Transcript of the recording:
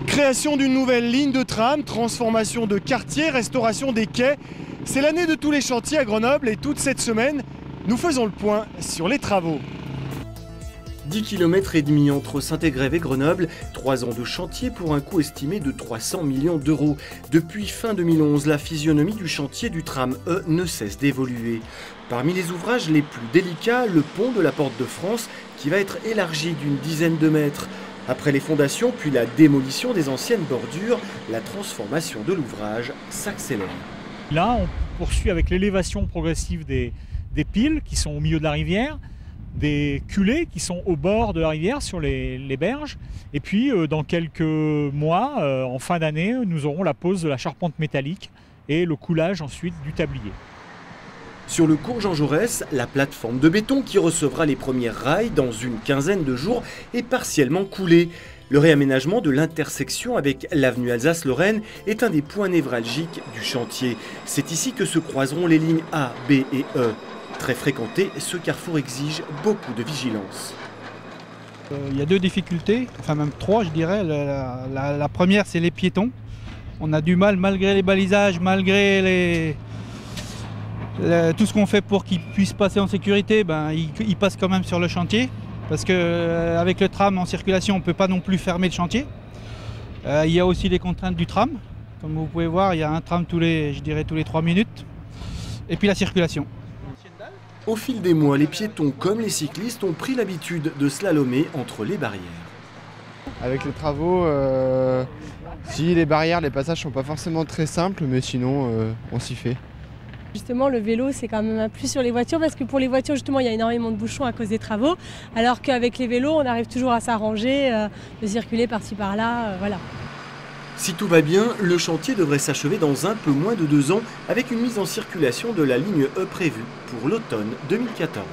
Création d'une nouvelle ligne de tram, transformation de quartiers, restauration des quais. C'est l'année de tous les chantiers à Grenoble et toute cette semaine, nous faisons le point sur les travaux. 10 km et demi entre Saint-Égrève et Grenoble, 3 ans de chantier pour un coût estimé de 300 millions d'euros. Depuis fin 2011, la physionomie du chantier du tram E ne cesse d'évoluer. Parmi les ouvrages les plus délicats, le pont de la Porte de France qui va être élargi d'une dizaine de mètres. Après les fondations puis la démolition des anciennes bordures, la transformation de l'ouvrage s'accélère. Là, on poursuit avec l'élévation progressive des piles qui sont au milieu de la rivière, des culées qui sont au bord de la rivière sur les berges. Et puis, dans quelques mois, en fin d'année, nous aurons la pose de la charpente métallique et le coulage ensuite du tablier. Sur le cours Jean Jaurès, la plateforme de béton qui recevra les premières rails dans une quinzaine de jours est partiellement coulée. Le réaménagement de l'intersection avec l'avenue Alsace-Lorraine est un des points névralgiques du chantier. C'est ici que se croiseront les lignes A, B et E. Très fréquenté, ce carrefour exige beaucoup de vigilance. Il y a deux difficultés, enfin même trois je dirais. La première c'est les piétons. On a du mal malgré les balisages, malgré tout ce qu'on fait pour qu'ils puissent passer en sécurité, ils passent quand même sur le chantier. Parce qu'avec le tram en circulation, on ne peut pas non plus fermer le chantier. Il y a aussi les contraintes du tram. Comme vous pouvez voir, il y a un tram tous les 3 minutes. Et puis la circulation. Au fil des mois, les piétons comme les cyclistes ont pris l'habitude de slalomer entre les barrières. Avec les travaux, si les barrières, les passages sont pas forcément très simples, mais sinon on s'y fait. Justement, le vélo, c'est quand même un plus sur les voitures parce que pour les voitures, justement, il y a énormément de bouchons à cause des travaux, alors qu'avec les vélos, on arrive toujours à s'arranger, de circuler par-ci par-là, voilà. Si tout va bien, le chantier devrait s'achever dans un peu moins de 2 ans avec une mise en circulation de la ligne E prévue pour l'automne 2014.